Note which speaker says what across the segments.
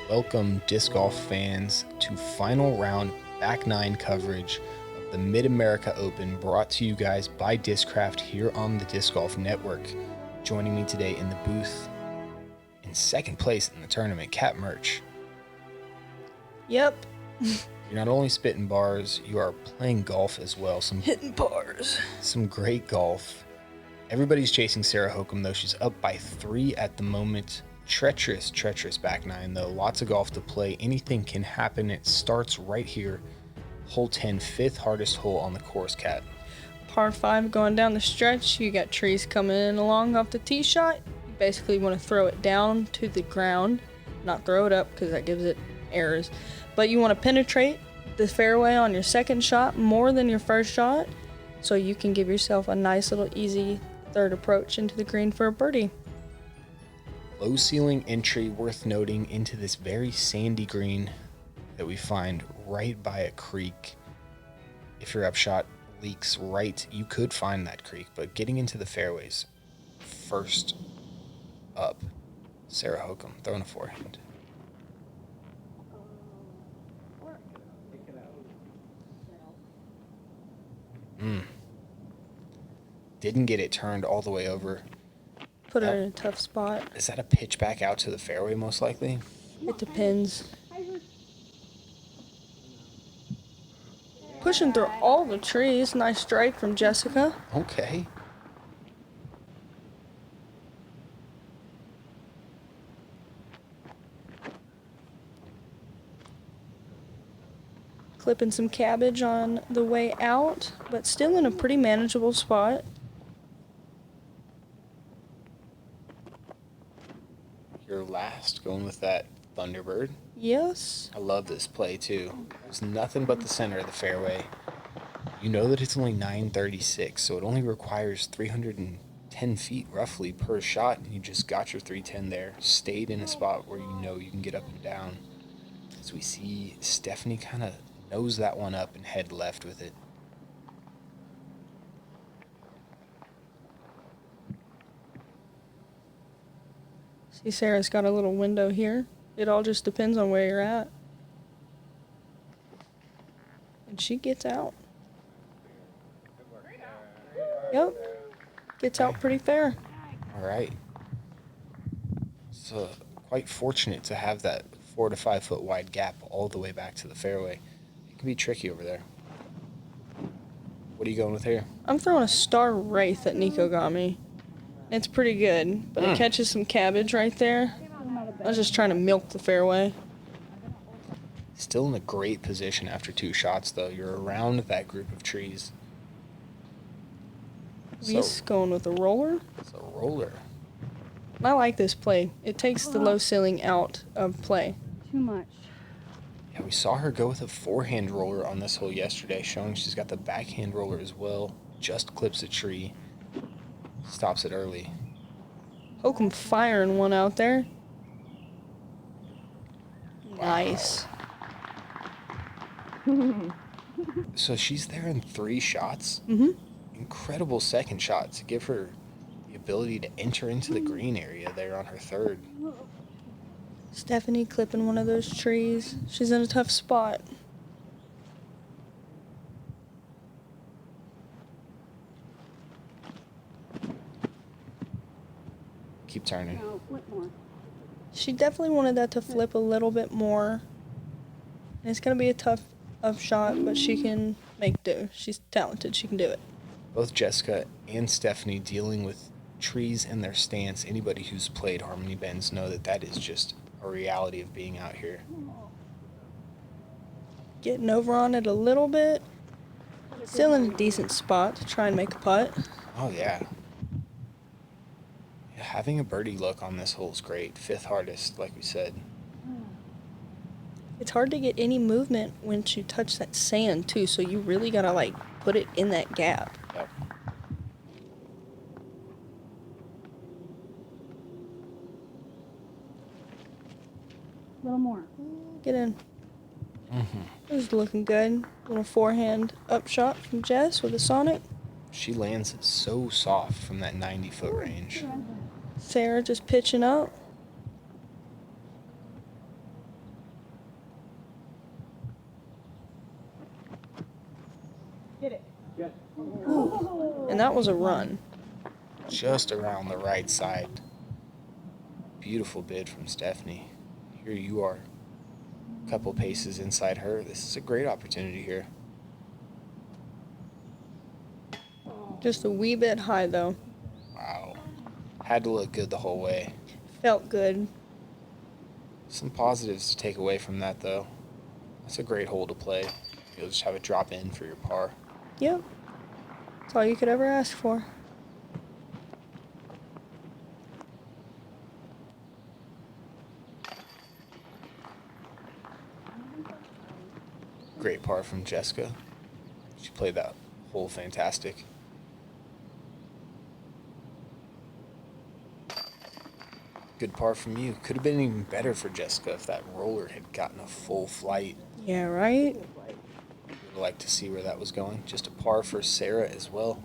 Speaker 1: Welcome, disc golf fans, to final round back nine coverage of the Mid-America Open, brought to you guys by Discraft here on the Disc Golf Network. Joining me today in the booth, in second place in the tournament, Cat Mertsch.
Speaker 2: Yep.
Speaker 1: You're not only spitting bars, you are playing golf as well. Some
Speaker 2: hitting bars.
Speaker 1: Some great golf. Everybody's chasing Sarah Hokom, though. She's up by 3 at the moment. Treacherous back nine, though. Lots of golf to play. Anything can happen. It starts right here. Hole 10, fifth hardest hole on the course, Cat.
Speaker 2: Par 5 going down the stretch. You got trees coming in along off the tee shot. You basically want to throw it down to the ground. Not throw it up because that gives it errors. But you want to penetrate the fairway on your second shot more than your first shot, so you can give yourself a nice little easy third approach into the green for a birdie.
Speaker 1: Low ceiling entry worth noting into this very sandy green that we find right by a creek. If your upshot leaks right, you could find that creek, but getting into the fairways first up, Sarah Hokom throwing a forehand. Didn't get it turned all the way over.
Speaker 2: Put her in a tough spot.
Speaker 1: Is that a pitch back out to the fairway, most likely?
Speaker 2: It depends. Pushing through all the trees. Nice strike from Jessica.
Speaker 1: Okay.
Speaker 2: Clipping some cabbage on the way out, but still in a pretty manageable spot.
Speaker 1: Your last, going with that Thunderbird.
Speaker 2: Yes.
Speaker 1: I love this play, too. There's nothing but the center of the fairway. You know that it's only 936, so it only requires 310 feet, roughly, per shot. And you just got your 310 there. Stayed in a spot where you know you can get up and down. As we see Stephanie kind of nose that one up and head left with it.
Speaker 2: See, Sarah's got a little window here. It all just depends on where you're at. And she gets out. Yep. Gets out pretty fair.
Speaker 1: All right. So quite fortunate to have that 4 to 5 foot wide gap all the way back to the fairway. It can be tricky over there. What are you going with here?
Speaker 2: I'm throwing a Star Wraith that Nico got me. It's pretty good, but it catches some cabbage right there. I was just trying to milk the fairway.
Speaker 1: Still in a great position after 2 shots, though. You're around that group of trees.
Speaker 2: Weese going with a roller.
Speaker 1: It's a roller.
Speaker 2: I like this play. It takes the low ceiling out of play.
Speaker 3: Too much.
Speaker 1: Yeah, we saw her go with a forehand roller on this hole yesterday, showing she's got the backhand roller as well. Just clips a tree. Stops it early.
Speaker 2: Hokom firing one out there.
Speaker 1: Wow.
Speaker 2: Nice.
Speaker 1: So she's there in 3 shots.
Speaker 2: Mm-hmm.
Speaker 1: Incredible second shot to give her the ability to enter into the green area there on her third.
Speaker 2: Stephanie clipping one of those trees. She's in a tough spot.
Speaker 1: Keep turning.
Speaker 3: No, flip more.
Speaker 2: She definitely wanted that to flip a little bit more. And it's going to be a tough shot, but she can make do. She's talented. She can do it.
Speaker 1: Both Jessica and Stephanie dealing with trees in their stance. Anybody who's played Harmony Bends know that that is just a reality of being out here.
Speaker 2: Getting over on it a little bit. Still in a decent spot to try and make a putt.
Speaker 1: Oh, yeah. Having a birdie look on this hole is great. 5th hardest, like we said.
Speaker 2: It's hard to get any movement once you touch that sand, too, so you really got to, put it in that gap.
Speaker 1: Yep.
Speaker 3: A little more.
Speaker 2: Get in.
Speaker 1: Mm-hmm.
Speaker 2: This is looking good. Little forehand upshot from Jess with a Sonic.
Speaker 1: She lands so soft from that 90-foot range.
Speaker 2: Sarah just pitching up. And that was a run.
Speaker 1: Just around the right side. Beautiful bid from Stephanie. Here you are. A couple paces inside her. This is a great opportunity here.
Speaker 2: Just a wee bit high, though.
Speaker 1: Wow. Had to look good the whole way.
Speaker 2: Felt good.
Speaker 1: Some positives to take away from that, though. That's a great hole to play. You'll just have it drop in for your par.
Speaker 2: Yep. That's all you could ever ask for.
Speaker 1: Great par from Jessica. She played that hole fantastic. Good par from you. Could have been even better for Jessica if that roller had gotten a full flight.
Speaker 2: Yeah, right?
Speaker 1: Would like to see where that was going. Just a par for Sarah as well.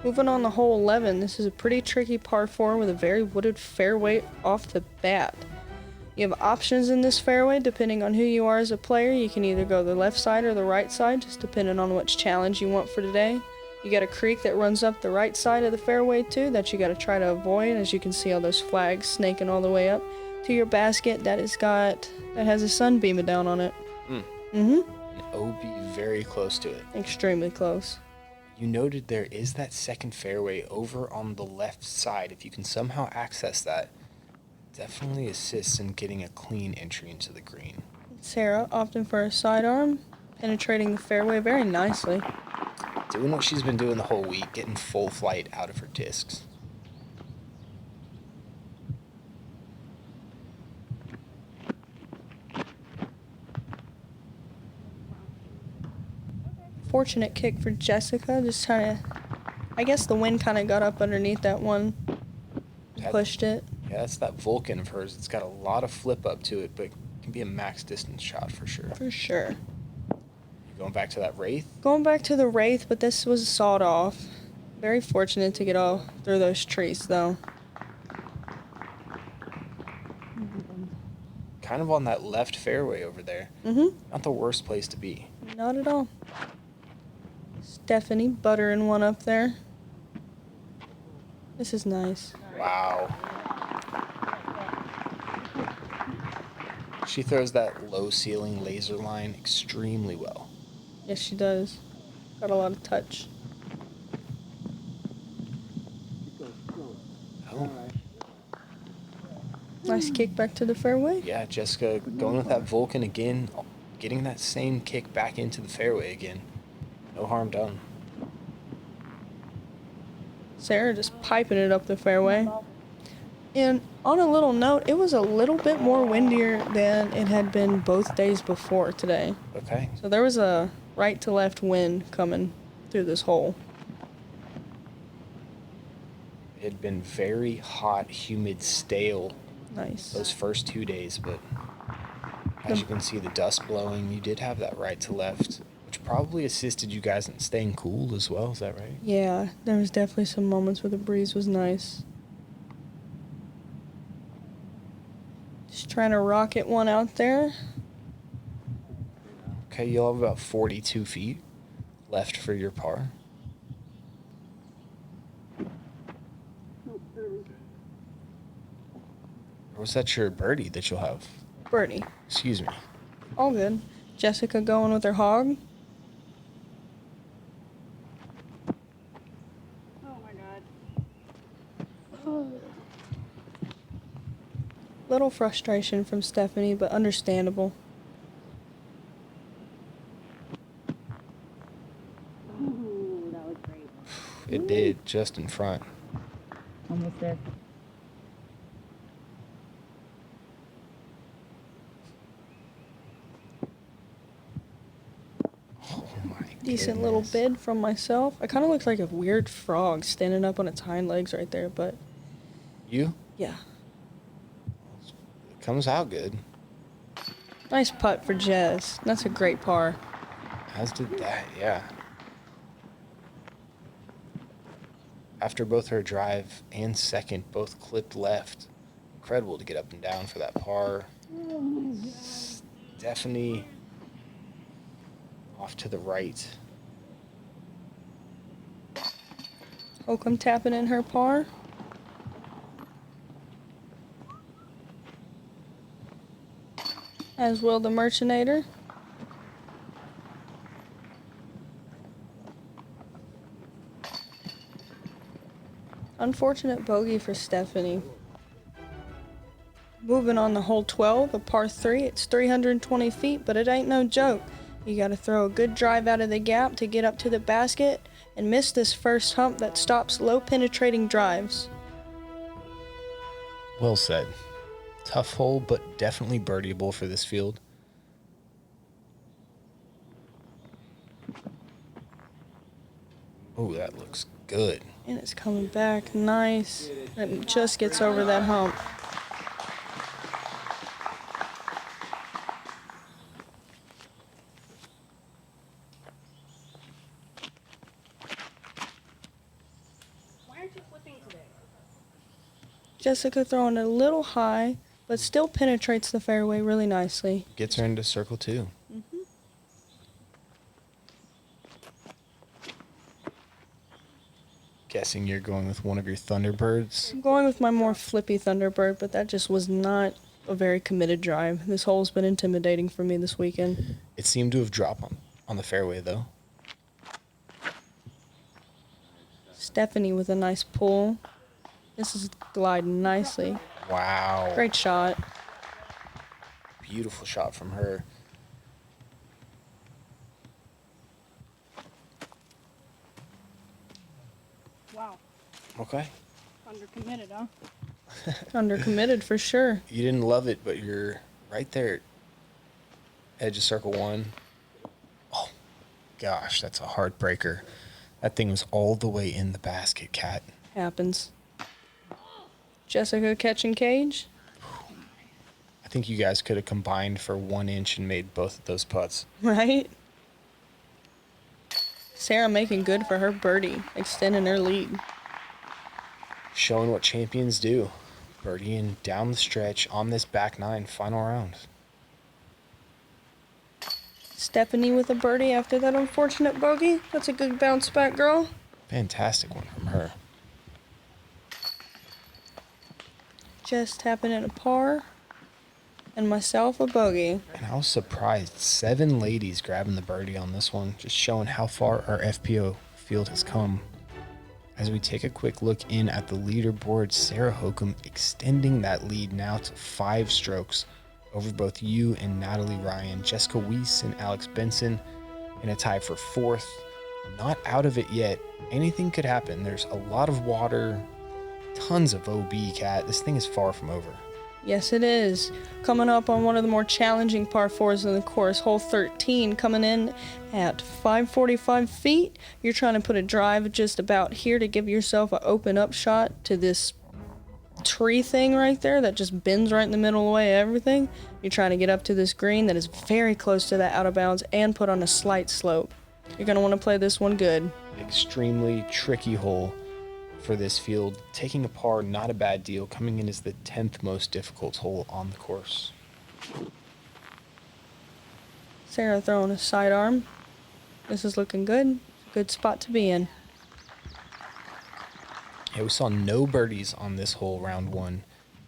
Speaker 2: Moving on to hole 11, this is a pretty tricky par 4 with a very wooded fairway off the bat. You have options in this fairway depending on who you are as a player. You can either go the left side or the right side, just depending on which challenge you want for today. You got a creek that runs up the right side of the fairway too that you got to try to avoid. As you can see, all those flags snaking all the way up to your basket that has a sunbeam down on it.
Speaker 1: An OB very close to it.
Speaker 2: Extremely close.
Speaker 1: You noted there is that second fairway over on the left side. If you can somehow access that, definitely assists in getting a clean entry into the green.
Speaker 2: Sarah opting for a sidearm, penetrating the fairway very nicely.
Speaker 1: Doing what she's been doing the whole week, getting full flight out of her discs.
Speaker 2: Fortunate kick for Jessica, just trying to, I guess the wind kind of got up underneath that one, pushed it.
Speaker 1: Yeah, that's that Vulcan of hers. It's got a lot of flip up to it, but can be a max distance shot for sure.
Speaker 2: For sure.
Speaker 1: Going back to that Wraith?
Speaker 2: Going back to the Wraith, but this was sawed off. Very fortunate to get all through those trees, though.
Speaker 1: Kind of on that left fairway over there. Not the worst place to be.
Speaker 2: Not at all. Stephanie buttering one up there. This is nice.
Speaker 1: Wow. She throws that low ceiling laser line extremely well.
Speaker 2: Yes, she does. Got a lot of touch.
Speaker 1: Oh,
Speaker 2: Nice kick back to the fairway.
Speaker 1: yeah, Jessica going with that Vulcan again, getting that same kick back into the fairway again. No harm done.
Speaker 2: Sarah just piping it up the fairway. And on a little note, it was a little bit more windier than it had been both days before today.
Speaker 1: Okay.
Speaker 2: So there was a right to left wind coming through this hole.
Speaker 1: It had been very hot, humid, stale
Speaker 2: Nice.
Speaker 1: those first 2 days, but as you can see the dust blowing, you did have that right to left, which probably assisted you guys in staying cool as well. Is that right?
Speaker 2: Yeah, there was definitely some moments where the breeze was nice. Just trying to rocket one out there.
Speaker 1: Okay, you'll have about 42 feet left for your par. Or was that your birdie that you'll have?
Speaker 2: Birdie.
Speaker 1: Excuse me.
Speaker 2: All good. Jessica going with her hog.
Speaker 3: Oh my god.
Speaker 2: Little frustration from Stephanie, but understandable.
Speaker 3: Ooh, that was great.
Speaker 1: It did, just in front.
Speaker 3: Almost there.
Speaker 1: Oh my
Speaker 2: Decent little
Speaker 1: goodness.
Speaker 2: bid from myself. It kind of looks like a weird frog standing up on its hind legs right there, but
Speaker 1: You?
Speaker 2: yeah.
Speaker 1: It comes out good.
Speaker 2: Nice putt for Jess. That's a great par.
Speaker 1: As did that, yeah. After both her drive and second both clipped left. Incredible to get up and down for that par. Stephanie off to the right.
Speaker 2: Hokom tapping in her par. As will the Merchanator. Unfortunate bogey for Stephanie. Moving on to hole 12, a par 3. It's 320 feet, but it ain't no joke. You gotta throw a good drive out of the gap to get up to the basket and miss this first hump that stops low penetrating drives.
Speaker 1: Well said. Tough hole, but definitely birdieable for this field. Oh, that looks good.
Speaker 2: And it's coming back nice. It just gets over that hump.
Speaker 3: Why aren't you flipping today?
Speaker 2: Jessica throwing it a little high, but still penetrates the fairway really nicely.
Speaker 1: Gets her into circle 2. Guessing you're going with one of your Thunderbirds.
Speaker 2: I'm going with my more flippy Thunderbird, but that just was not a very committed drive. This hole's been intimidating for me this weekend.
Speaker 1: It seemed to have dropped on the fairway, though.
Speaker 2: Stephanie with a nice pull. This is gliding nicely.
Speaker 1: Wow.
Speaker 2: Great shot.
Speaker 1: Beautiful shot from her.
Speaker 3: Wow.
Speaker 1: Okay.
Speaker 3: Undercommitted, huh?
Speaker 2: Undercommitted for sure.
Speaker 1: You didn't love it, but you're right there. Edge of circle 1. Oh, gosh, that's a heartbreaker. That thing was all the way in the basket, Kat.
Speaker 2: Happens. Jessica catching cage.
Speaker 1: I think you guys could have combined for 1 inch and made both of those putts.
Speaker 2: Right? Sarah making good for her birdie, extending her lead.
Speaker 1: Showing what champions do. Birdieing down the stretch on this back 9 final round.
Speaker 2: Stephanie with a birdie after that unfortunate bogey. That's a good bounce back, girl.
Speaker 1: Fantastic one from her.
Speaker 2: Just tapping in a par. And myself a bogey.
Speaker 1: And I was surprised. 7 ladies grabbing the birdie on this one. Just showing how far our FPO field has come. As we take a quick look in at the leaderboard, Sarah Hokom extending that lead now to 5 strokes over both you and Natalie Ryan. Jessica Weese and Alex Benson in a tie for 4th. Not out of it yet. Anything could happen. There's a lot of water, tons of OB, Cat. This thing is far from over.
Speaker 2: Yes, it is. Coming up on one of the more challenging par 4s in the course, hole 13, coming in at 545 feet. You're trying to put a drive just about here to give yourself an open up shot to this tree thing right there that just bends right in the middle of the way of everything. You're trying to get up to this green that is very close to that out of bounds and put on a slight slope. You're going to want to play this one good.
Speaker 1: Extremely tricky hole for this field. Taking a par, not a bad deal. Coming in as the 10th most difficult hole on the course.
Speaker 2: Sarah throwing a sidearm. This is looking good. Good spot to be in.
Speaker 1: Yeah, we saw no birdies on this hole, round 1.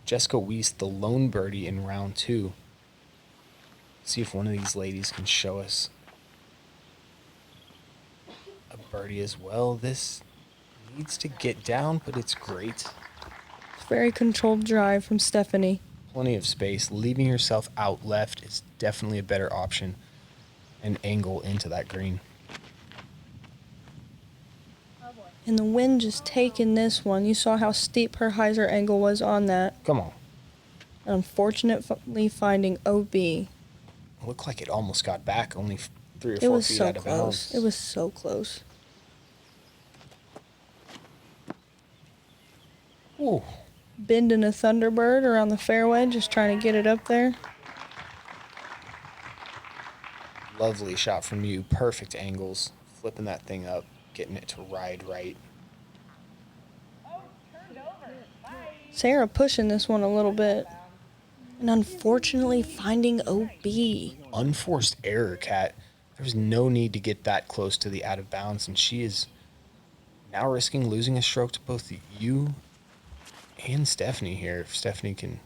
Speaker 1: Jessica Weese, the lone birdie in round 2. See if one of these ladies can show us a birdie as well. This needs to get down, but it's great.
Speaker 2: Very controlled drive from Stephanie.
Speaker 1: Plenty of space. Leaving yourself out left is definitely a better option. And angle into that green.
Speaker 2: And the wind just taking this one. You saw how steep her hyzer angle was on that.
Speaker 1: Come on.
Speaker 2: Unfortunately finding OB.
Speaker 1: Looked like it almost got back, only 3 or 4
Speaker 2: It was
Speaker 1: feet
Speaker 2: so
Speaker 1: out of
Speaker 2: close.
Speaker 1: bounds.
Speaker 2: It was so close.
Speaker 1: Ooh.
Speaker 2: Bending a Thunderbird around the fairway, just trying to get it up there.
Speaker 1: Lovely shot from you. Perfect angles. Flipping that thing up. Getting it to ride right.
Speaker 2: Sarah pushing this one a little bit. And unfortunately finding OB.
Speaker 1: Unforced error, Cat. There's no need to get that close to the out of bounds, and she is Now risking losing a stroke to both you and Stephanie here. If Stephanie can,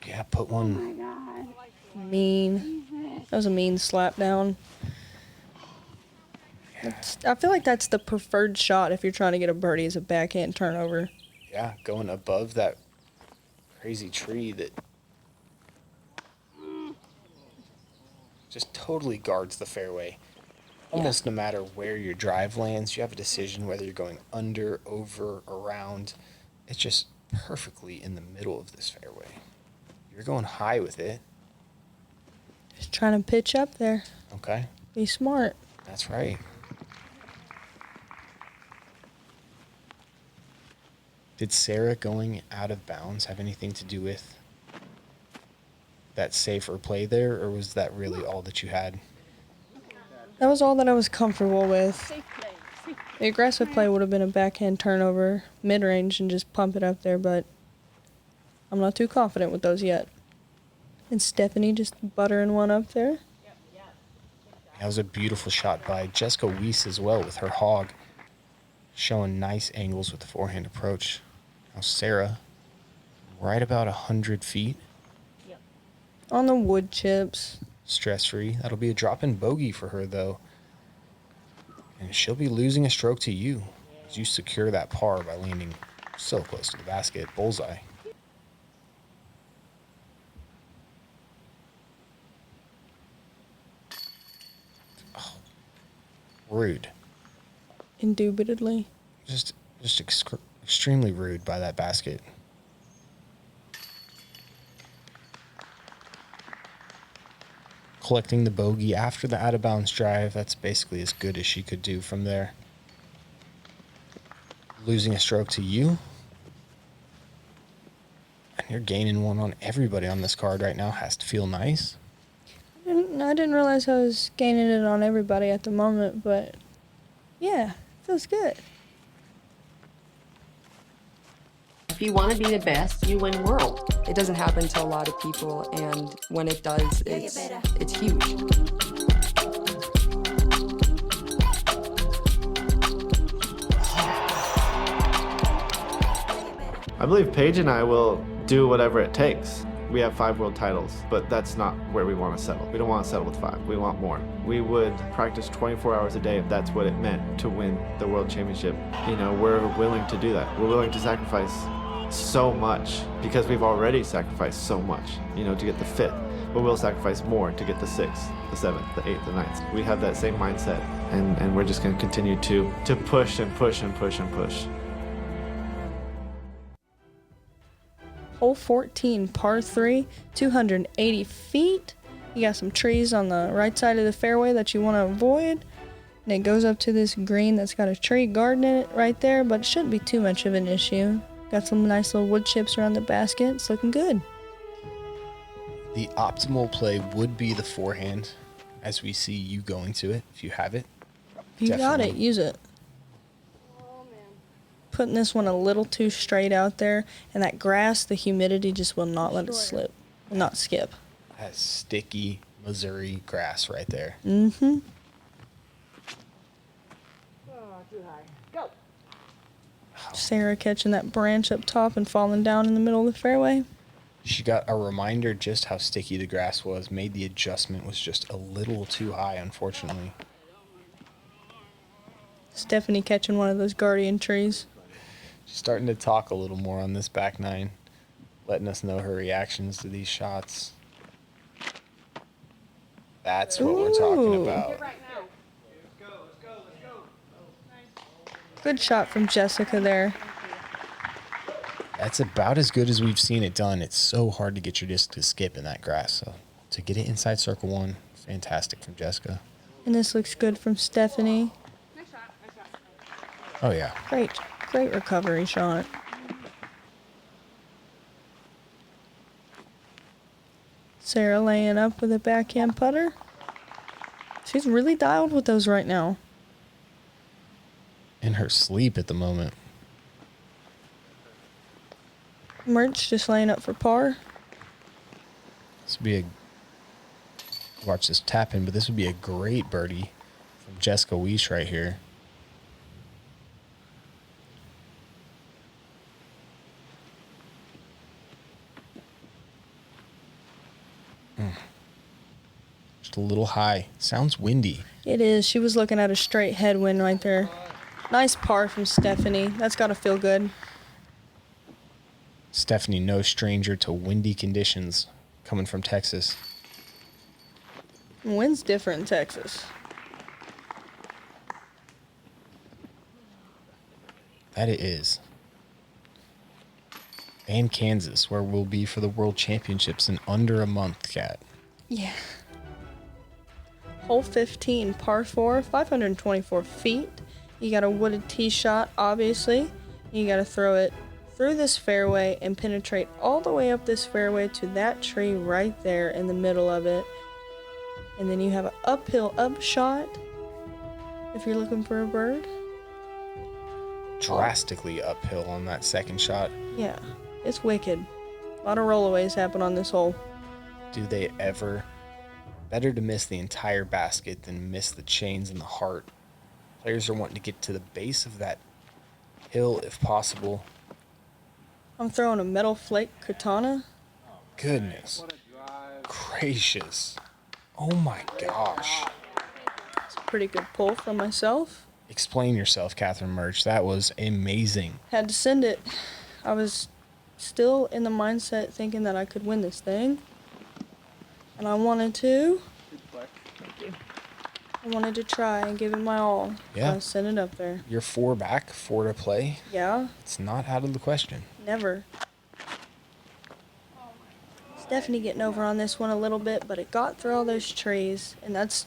Speaker 1: yeah, put one.
Speaker 3: Oh my god.
Speaker 2: Mean. That was a mean slap down. I feel like that's the preferred shot if you're trying to get a birdie, is a backhand turnover.
Speaker 1: Yeah, going above that crazy tree that just totally guards the fairway. Almost no matter where your drive lands, you have a decision whether you're going under, over, around. It's just perfectly in the middle of this fairway. You're going high with it.
Speaker 2: Just trying to pitch up there.
Speaker 1: Okay.
Speaker 2: Be smart.
Speaker 1: That's right. Did Sarah going out of bounds have anything to do with that safer play there, or was that really all that you had?
Speaker 2: That was all that I was comfortable with.
Speaker 3: Safe play. Safe play.
Speaker 2: The aggressive play would have been a backhand turnover, mid-range, and just pump it up there, but I'm not too confident with those yet. And Stephanie just buttering one up there.
Speaker 1: That was a beautiful shot by Jessica Weese as well with her hog, showing nice angles with the forehand approach. Now Sarah, right about 100 feet.
Speaker 2: On the wood chips.
Speaker 1: Stress-free. That'll be a drop-in bogey for her, though. And she'll be losing a stroke to you as you secure that par by landing so close to the basket. Bullseye. Oh, rude.
Speaker 2: Indubitably.
Speaker 1: Just extremely rude by that basket. Collecting the bogey after the out-of-bounds drive, that's basically as good as she could do from there. Losing a stroke to you. And you're gaining one on everybody on this card right now. Has to feel nice.
Speaker 2: I didn't realize I was gaining it on everybody at the moment, but yeah, feels good.
Speaker 4: If you want to be the best, you win world.
Speaker 5: It doesn't happen to a lot of people, and when it does, it's huge.
Speaker 6: I believe Paige and I will do whatever it takes. We have 5 world titles, but that's not where we want to settle. We don't want to settle with 5. We want more. We would practice 24 hours a day if that's what it meant to win the world championship. You know, we're willing to do that. We're willing to sacrifice so much because we've already sacrificed so much, you know, to get the 5th. But we'll sacrifice more to get the 6th, the 7th, the 8th, the 9th. We have that same mindset, and we're just going to continue to push and push and push and push.
Speaker 2: Hole 14, par 3, 280 feet. You got some trees on the right side of the fairway that you want to avoid. And it goes up to this green that's got a tree garden in it right there, but it shouldn't be too much of an issue. Got some nice little wood chips around the basket. It's looking good.
Speaker 1: The optimal play would be the forehand, as we see you going to it, if you have it.
Speaker 2: If you got it,
Speaker 1: Definitely.
Speaker 2: use it.
Speaker 3: Oh man.
Speaker 2: Putting this one a little too straight out there, and that grass, the humidity just will not let it slip, not skip.
Speaker 1: That sticky Missouri grass right there.
Speaker 2: Mm-hmm. Sarah catching that branch up top and falling down in the middle of the fairway.
Speaker 1: She got a reminder just how sticky the grass was, made the adjustment was just a little too high, unfortunately.
Speaker 2: Stephanie catching one of those guardian trees.
Speaker 1: She's starting to talk a little more on this back nine, letting us know her reactions to these shots. That's what we're talking
Speaker 2: Ooh.
Speaker 1: about.
Speaker 3: Right now.
Speaker 2: Good shot from Jessica there.
Speaker 1: That's about as good as we've seen it done. It's so hard to get your disc to skip in that grass. So to get it inside circle one, fantastic from Jessica.
Speaker 2: And this looks good from Stephanie.
Speaker 3: Nice shot. Nice shot.
Speaker 1: Oh, yeah.
Speaker 2: Great recovery shot. Sarah laying up with a backhand putter. She's really dialed with those right now.
Speaker 1: In her sleep at the moment.
Speaker 2: Mertsch just laying up for par.
Speaker 1: This would be a... Watch this tap in, but this would be a great birdie from Jessica Weese right here. Just a little high. Sounds windy.
Speaker 2: It is. She was looking at a straight headwind right there. Nice par from Stephanie. That's got to feel good.
Speaker 1: Stephanie, no stranger to windy conditions coming from Texas.
Speaker 2: Wind's different in Texas.
Speaker 1: That it is. And Kansas, where we'll be for the World Championships in under a month, Kat.
Speaker 2: Yeah. Hole 15, par 4, 524 feet. You got a wooded tee shot, obviously. You got to throw it through this fairway and penetrate all the way up this fairway to that tree right there in the middle of it. And then you have an uphill up shot if you're looking for a bird.
Speaker 1: Drastically uphill on that second shot.
Speaker 2: Yeah, it's wicked. A lot of rollaways happen on this hole.
Speaker 1: Do they ever? Better to miss the entire basket than miss the chains and the heart. Players are wanting to get to the base of that hill if possible.
Speaker 2: I'm throwing a metal flake katana.
Speaker 1: Goodness gracious. Oh my gosh.
Speaker 2: It's a pretty good pull from myself.
Speaker 1: Explain yourself, Catherine Mertsch. That was amazing.
Speaker 2: Had to send it. I was still in the mindset thinking that I could win this thing. And I wanted to. I wanted to try and give it my all.
Speaker 1: Yeah.
Speaker 2: I sent it up there.
Speaker 1: You're 4 back, 4 to play.
Speaker 2: Yeah,
Speaker 1: It's not out of the question.
Speaker 2: never. Stephanie getting over on this one a little bit, but it got through all those trees, and that's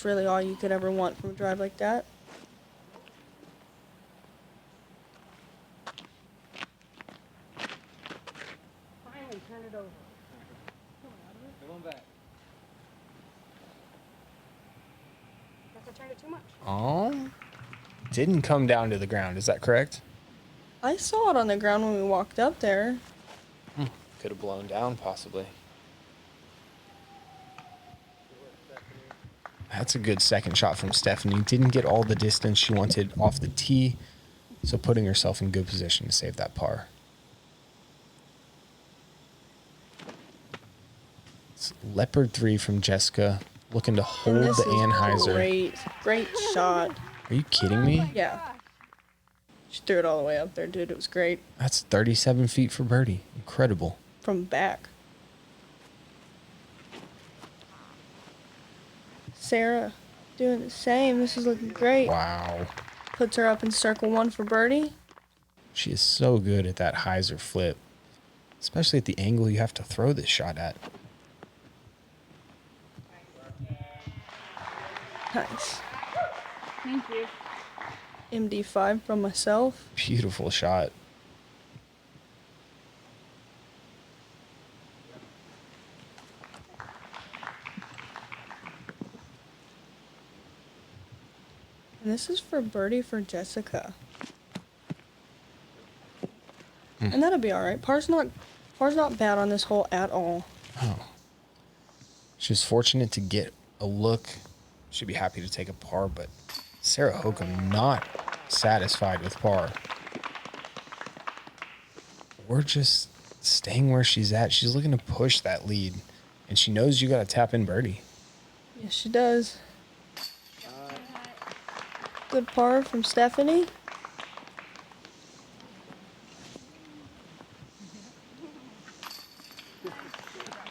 Speaker 2: really all you could ever want from a drive like that.
Speaker 3: Finally, turn it over. Going back. Guess I turned it too much.
Speaker 1: Oh, didn't come down to the ground. Is that correct?
Speaker 2: I saw it on the ground when we walked up there.
Speaker 1: Could have blown down, possibly. That's a good second shot from Stephanie. Didn't get all the distance she wanted off the tee, so putting herself in good position to save that par. It's Leopard 3 from Jessica, looking to hold
Speaker 2: And this
Speaker 1: the
Speaker 2: is
Speaker 1: Anheuser.
Speaker 2: great shot.
Speaker 1: Are you kidding me?
Speaker 2: Yeah. She threw it all the way up there, dude. It was great.
Speaker 1: That's 37 feet for birdie. Incredible.
Speaker 2: From back. Sarah doing the same. This is looking great.
Speaker 1: Wow.
Speaker 2: Puts her up in circle 1 for birdie.
Speaker 1: She is so good at that hyzer flip, especially at the angle you have to throw this shot at.
Speaker 2: Nice.
Speaker 3: Thank you.
Speaker 2: MD5 from myself.
Speaker 1: Beautiful shot.
Speaker 2: And this is for birdie for Jessica. And that'll be all right. Par's not bad on this hole at all.
Speaker 1: Oh. She was fortunate to get a look. She'd be happy to take a par, but Sarah Hokom not satisfied with par. We're just staying where she's at. She's looking to push that lead, and she knows you got to tap in birdie.
Speaker 2: Yes, she does. Good par from Stephanie.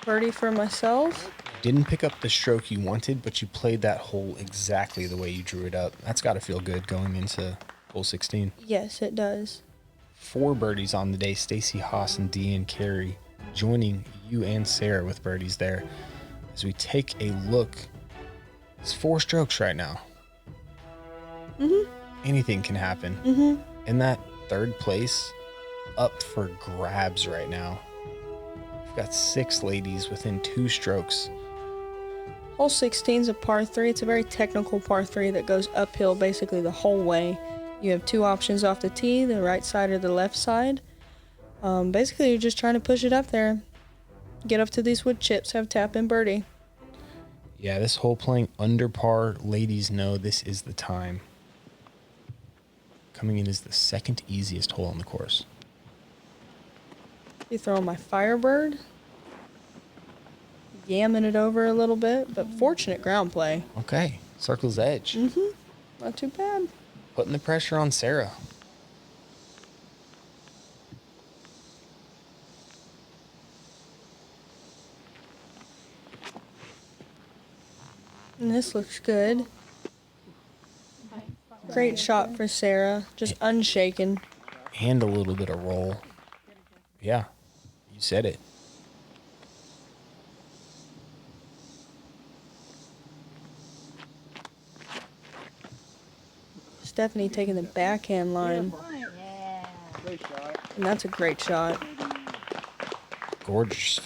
Speaker 2: Birdie for myself.
Speaker 1: Didn't pick up the stroke you wanted, but you played that hole exactly the way you drew it up. That's got to feel good going into hole 16.
Speaker 2: Yes, it does.
Speaker 1: 4 birdies on the day. Stacy Haas and Deanne Carey joining you and Sarah with birdies there. As we take a look, it's 4 strokes right now. Anything can happen. And that 3rd place up for grabs right now. We've got 6 ladies within 2 strokes.
Speaker 2: Hole 16 is a par 3. It's a very technical par 3 that goes uphill basically the whole way. You have 2 options off the tee, the right side or the left side. Basically, you're just trying to push it up there. Get up to these wood chips, have tap in birdie.
Speaker 1: Yeah, this hole playing under par, ladies know this is the time. Coming in as the 2nd easiest hole on the course.
Speaker 2: You throw my Firebird. yamming it over a little bit, but fortunate ground play.
Speaker 1: Okay, circle's edge.
Speaker 2: Not too bad.
Speaker 1: Putting the pressure on Sarah.
Speaker 2: And this looks good. Great shot for Sarah. Just unshaken.
Speaker 1: And a little bit of roll. Yeah, you said it.
Speaker 2: Stephanie taking the backhand line. And that's a great shot.
Speaker 1: Gorgeous.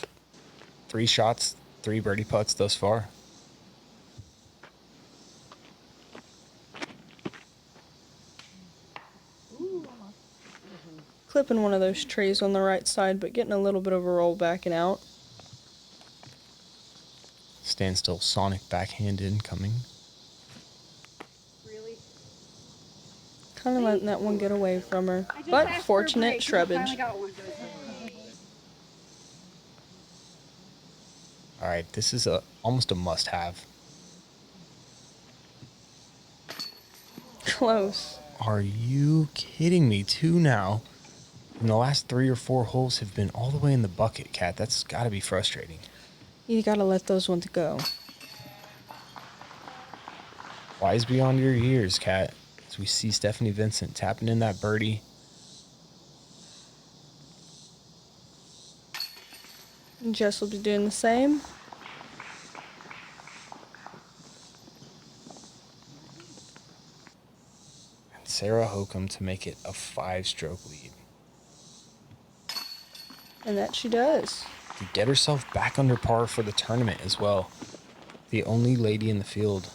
Speaker 1: 3 shots, 3 birdie putts thus far.
Speaker 2: Clipping one of those trees on the right side, but getting a little bit of a roll backing out.
Speaker 1: Standstill sonic backhand incoming.
Speaker 2: Kind of letting that one get away from her. But fortunate shrubbage.
Speaker 1: All right, this is almost a must-have.
Speaker 2: Close.
Speaker 1: Are you kidding me? 2 now. And the last 3 or 4 holes have been all the way in the bucket, Kat. That's got to be frustrating.
Speaker 2: You gotta let those ones go.
Speaker 1: Wise beyond your years, Kat. As we see Stephanie Vincent tapping in that birdie.
Speaker 2: And Jess will be doing the same.
Speaker 1: And Sarah Hokom to make it a 5-stroke lead.
Speaker 2: And that she does.
Speaker 1: To get herself back under par for the tournament as well. The only lady in the field.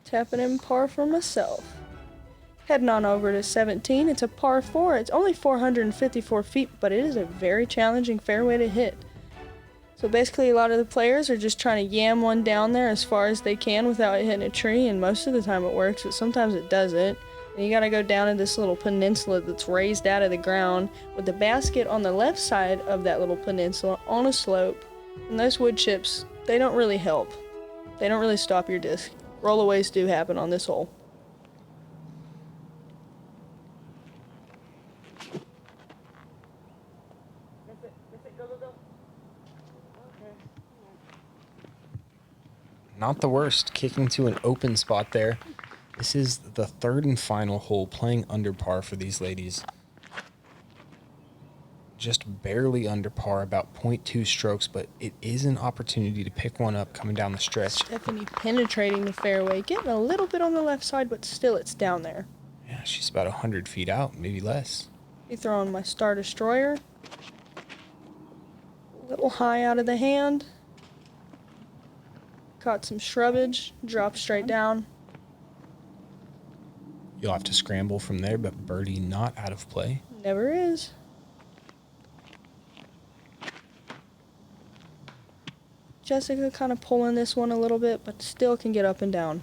Speaker 2: Tapping in par for myself. Heading on over to 17. It's a par 4. It's only 454 feet, but it is a very challenging fairway to hit. So basically a lot of the players are just trying to yam one down there as far as they can without hitting a tree, and most of the time it works, but sometimes it doesn't. And you gotta go down to this little peninsula that's raised out of the ground with the basket on the left side of that little peninsula on a slope. And those wood chips, they don't really help. They don't really stop your disc. Rollaways do happen on this hole.
Speaker 1: Not the worst, kicking to an open spot there. This is the 3rd and final hole, playing under par for these ladies. Just barely under par, about 0.2 strokes, but it is an opportunity to pick one up coming down the stretch.
Speaker 2: Stephanie penetrating the fairway, getting a little bit on the left side, but still it's down there.
Speaker 1: Yeah, she's about 100 feet out, maybe less.
Speaker 2: Be throwing my Star Destroyer. A little high out of the hand. Caught some shrubbage, dropped straight down.
Speaker 1: You'll have to scramble from there, but birdie not out of play.
Speaker 2: Never is. Jessica kind of pulling this one a little bit, but still can get up and down.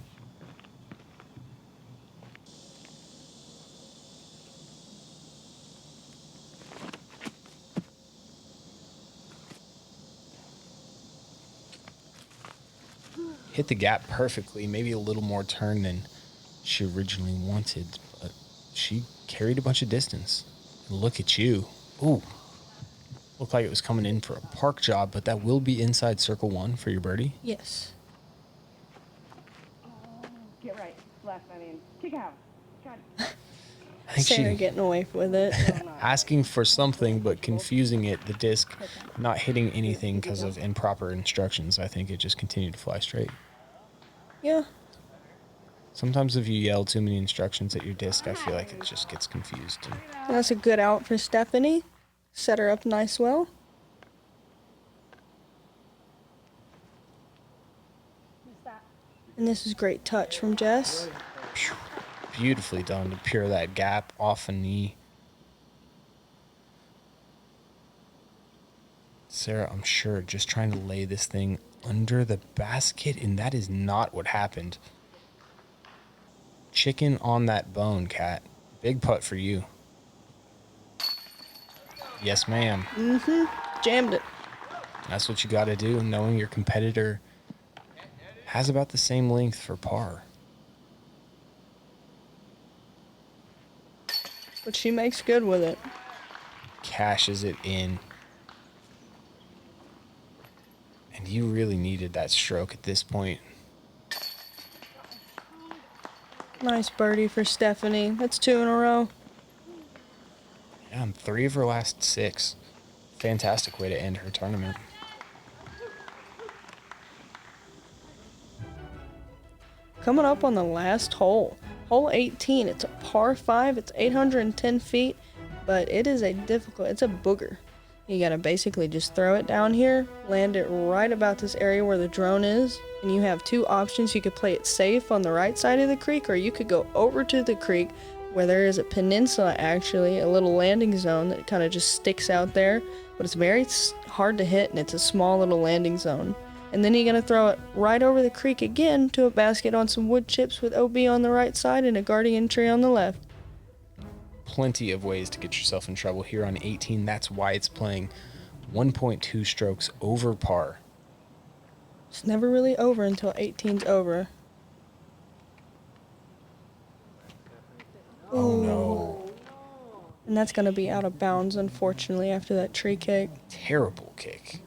Speaker 1: Hit the gap perfectly, maybe a little more turn than she originally wanted, but she carried a bunch of distance. Look at you. Ooh. Looked like it was coming in for a park job, but that will be inside circle 1 for your birdie.
Speaker 2: Yes.
Speaker 3: Get right. Left, I mean. Kick out.
Speaker 1: I think
Speaker 2: Sarah
Speaker 1: she
Speaker 2: getting away with it.
Speaker 1: asking for something but confusing it, the disc not hitting anything because of improper instructions. I think it just continued to fly straight.
Speaker 2: Yeah.
Speaker 1: Sometimes if you yell too many instructions at your disc, I feel like it just gets confused. And
Speaker 2: That's a good out for Stephanie. Set her up nice well. And this is great touch from Jess.
Speaker 1: beautifully done to pure that gap off a knee. Sarah, I'm sure, just trying to lay this thing under the basket, and that is not what happened. Chicken on that bone, Kat. Big putt for you. Yes, ma'am.
Speaker 2: Jammed it.
Speaker 1: That's what you got to do, knowing your competitor has about the same length for par.
Speaker 2: But she makes good with it.
Speaker 1: Cashes it in. And you really needed that stroke at this point.
Speaker 2: Nice birdie for Stephanie. That's 2 in a row.
Speaker 1: Yeah, and 3 of her last 6. Fantastic way to end her tournament.
Speaker 2: Coming up on the last hole. Hole 18. It's a par 5. It's 810 feet. But it is it's a booger. You gotta basically just throw it down here, land it right about this area where the drone is, and you have 2 options. You could play it safe on the right side of the creek, or you could go over to the creek where there is a peninsula, actually, a little landing zone that kind of just sticks out there, but it's very hard to hit, and it's a small little landing zone. And then you're gonna throw it right over the creek again to a basket on some wood chips with OB on the right side and a guardian tree on the left.
Speaker 1: Plenty of ways to get yourself in trouble here on 18. That's why it's playing 1.2 strokes over par.
Speaker 2: It's never really over until 18's over.
Speaker 1: Oh no.
Speaker 2: And that's going to be out of bounds, unfortunately, after that tree kick.
Speaker 1: Terrible kick.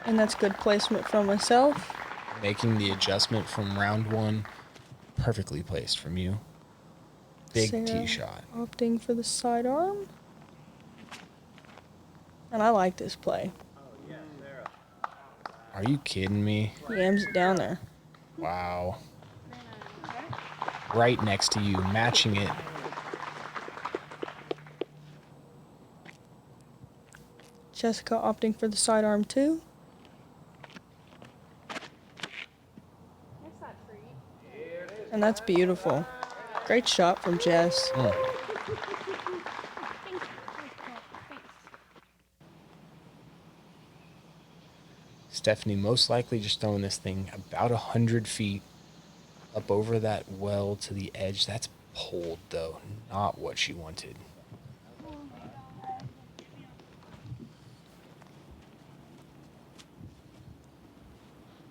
Speaker 2: And that's good placement from myself.
Speaker 1: Making the adjustment from round 1. Perfectly placed from you. Big
Speaker 2: Sarah
Speaker 1: tee shot.
Speaker 2: Opting for the sidearm. And I like this play.
Speaker 1: Are you kidding me?
Speaker 2: He aims it down there.
Speaker 1: Wow. Right next to you, matching it.
Speaker 2: Jessica opting for the sidearm too. And that's beautiful. Great shot from Jess.
Speaker 1: Stephanie most likely just throwing this thing about 100 feet up over that well to the edge. That's pulled, though. Not what she wanted.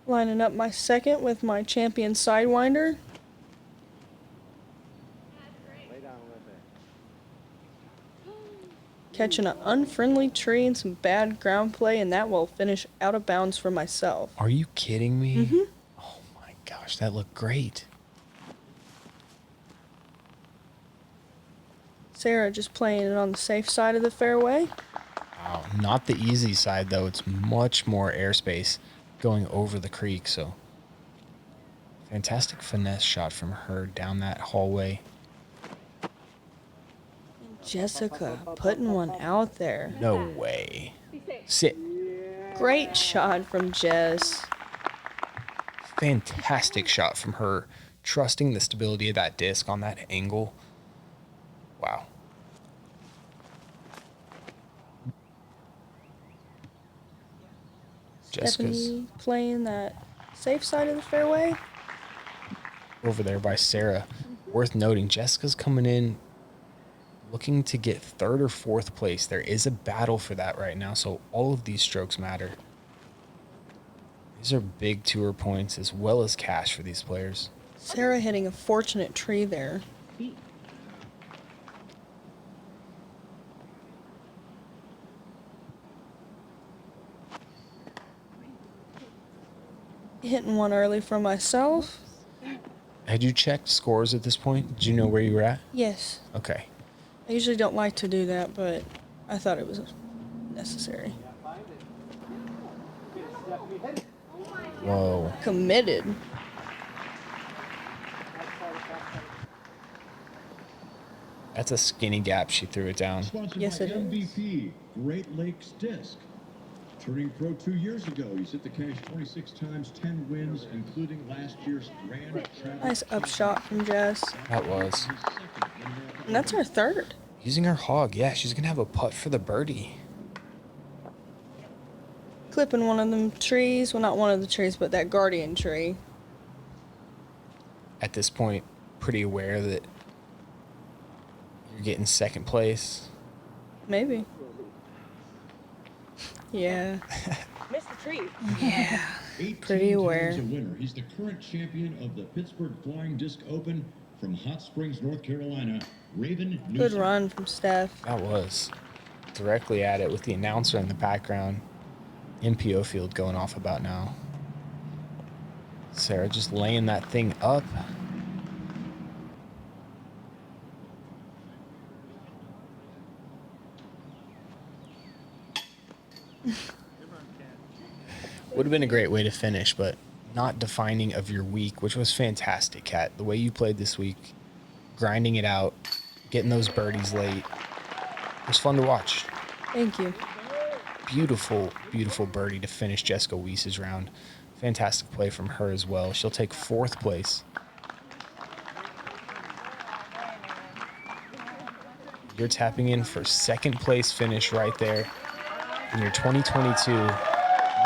Speaker 2: Lining up my second with my champion Sidewinder. Catching an unfriendly tree and some bad ground play, and that will finish out of bounds for myself.
Speaker 1: Are you kidding me?
Speaker 2: Mm-hmm.
Speaker 1: Oh my gosh, that looked great.
Speaker 2: Sarah just playing it on the safe side of the fairway.
Speaker 1: Wow, not the easy side, though. It's much more airspace going over the creek, so fantastic finesse shot from her down that hallway.
Speaker 2: Jessica putting one out there.
Speaker 1: No way. Sit.
Speaker 2: Great shot from Jess.
Speaker 1: Fantastic shot from her, trusting the stability of that disc on that angle. Wow.
Speaker 2: Stephanie playing that safe side of the fairway.
Speaker 1: Over there by Sarah. Worth noting, Jessica's coming in looking to get 3rd or 4th place. There is a battle for that right now, so all of these strokes matter. These are big tour points as well as cash for these players.
Speaker 2: Sarah hitting a fortunate tree there. Hitting one early for myself.
Speaker 1: Had you checked scores at this point? Did you know where you were at?
Speaker 2: Yes.
Speaker 1: Okay.
Speaker 2: I usually don't like to do that, but I thought it was necessary.
Speaker 1: Whoa.
Speaker 2: Committed.
Speaker 1: That's a skinny gap she threw it down.
Speaker 2: Yes, it is.
Speaker 7: MVP, Great Lakes Disc. Turning pro 2 years ago, he's hit the cash 26 times, 10 wins, including last year's Grand Traverse.
Speaker 2: Nice upshot from Jess.
Speaker 1: That was.
Speaker 2: And that's her 3rd.
Speaker 1: Using her hog. Yeah, she's going to have a putt for the birdie.
Speaker 2: clipping one of them trees. Well, not one of the trees, but that guardian tree.
Speaker 1: At this point, pretty aware that you're getting second place.
Speaker 2: Maybe. Yeah.
Speaker 3: Missed the tree.
Speaker 2: Yeah.
Speaker 7: 18
Speaker 2: Pretty aware.
Speaker 7: times a winner. He's the current champion of the Pittsburgh Flying Disc Open from Hot Springs, North Carolina, Raven
Speaker 2: Good
Speaker 7: Newsom.
Speaker 2: run from Steph.
Speaker 1: That was directly at it with the announcer in the background. MPO field going off about now. Sarah just laying that thing up. Would have been a great way to finish, but not defining of your week, which was fantastic, Kat. The way you played this week, grinding it out, getting those birdies late. It was fun to watch.
Speaker 2: Thank you.
Speaker 1: Beautiful, beautiful birdie to finish Jessica Weese's round. Fantastic play from her as well. She'll take 4th place. You're tapping in for 2nd place finish right there in your 2022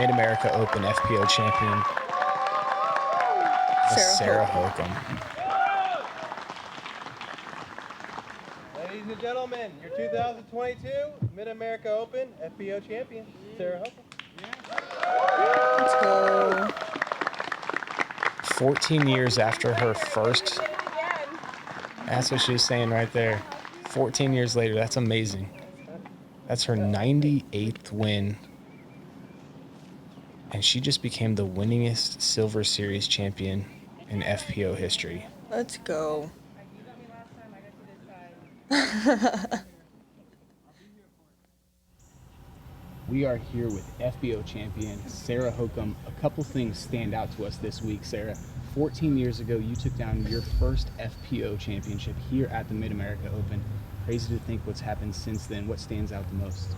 Speaker 1: Mid-America Open FPO champion, Sarah Hokom.
Speaker 8: Ladies and gentlemen, your 2022 Mid-America Open FPO champion, Sarah Hokom.
Speaker 2: Let's go.
Speaker 1: 14 years after her first. That's what she was saying right there. 14 years later, that's amazing. That's her 98th win. And she just became the winningest Silver Series champion in FPO history.
Speaker 2: Let's go.
Speaker 9: We are here with FBO champion Sarah Hokom. A couple things stand out to us this week, Sarah. 14 years ago, you took down your first FPO championship here at the Mid-America Open. Crazy to think what's happened since then. What stands out the most?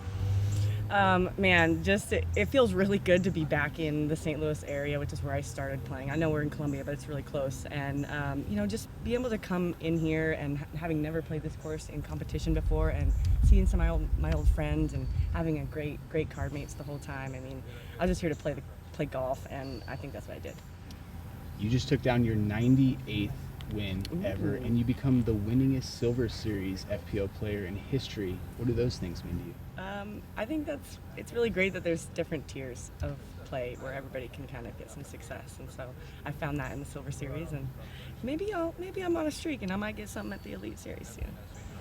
Speaker 10: Man, just it feels really good to be back in the St. Louis area, which is where I started playing. I know we're in Columbia, but it's really close. And, you know, just be able to come in here and having never played this course in competition before and seeing some of my old friends and having a great card mates the whole time. I mean, I was just here to play golf, and I think that's what I did.
Speaker 9: You just took down your 98th win ever, and you become the winningest Silver Series FPO player in history. What do those things mean to you?
Speaker 10: I think it's really great that there's different tiers of play where everybody can kind of get some success, and so I found that in the Silver Series, and maybe I'm on a streak and I might get something at the Elite Series soon.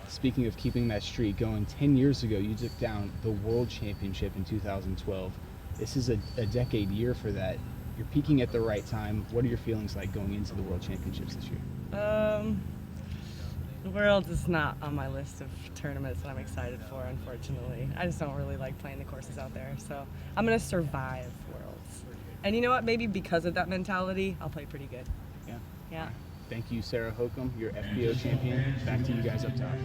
Speaker 9: Speaking of keeping that streak going, 10 years ago you took down the World Championship in 2012. This is a decade year for that. You're peaking at the right time. What are your feelings like going into the World Championships this year?
Speaker 10: The Worlds is not on my list of tournaments that I'm excited for, unfortunately. I just don't really like playing the courses out there, so I'm going to survive Worlds. And you know what? Maybe because of that mentality, I'll play pretty good.
Speaker 9: Yeah.
Speaker 10: Yeah.
Speaker 9: Thank you, Sarah Hokom, your FPO champion. Back to you guys up top.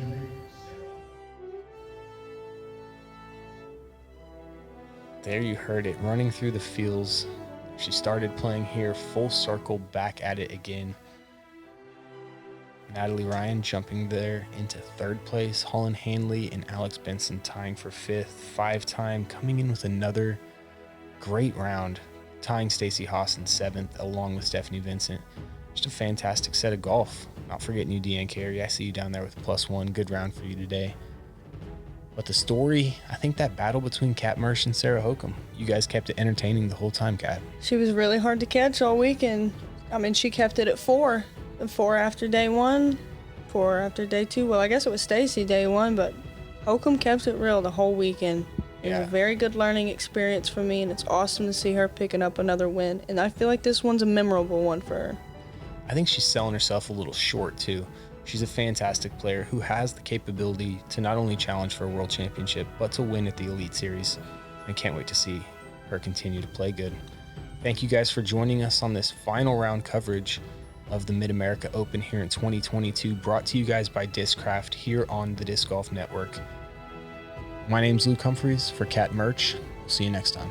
Speaker 1: There you heard it, running through the fields. She started playing here, full circle, back at it again. Natalie Ryan jumping there into 3rd place. Holland Hanley and Alex Benson tying for 5th. 5-time, coming in with another great round, tying Stacy Haas in 7th, along with Stephanie Vincent. Just a fantastic set of golf. Not forgetting you, Deanne Carey. I see you down there with +1. Good round for you today. But the story, I think that battle between Kat Mertsch and Sarah Hokom, you guys kept it entertaining the whole time, Kat.
Speaker 2: She was really hard to catch all weekend. I mean, she kept it at 4. 4 after day 1, 4 after day 2. Well, I guess it was Stacy day 1, but Hokom kept it real the whole weekend. It was a very good learning experience for me, and it's awesome to see her picking up another win. And I feel like this one's a memorable one for her.
Speaker 1: I think she's selling herself a little short, too. She's a fantastic player who has the capability to not only challenge for a world championship, but to win at the Elite Series. I can't wait to see her continue to play good. Thank you guys for joining us on this final round coverage of the Mid-America Open here in 2022, brought to you guys by Discraft here on the Disc Golf Network. My name's Luke Humphries for Kat Mertsch. We'll see you next time.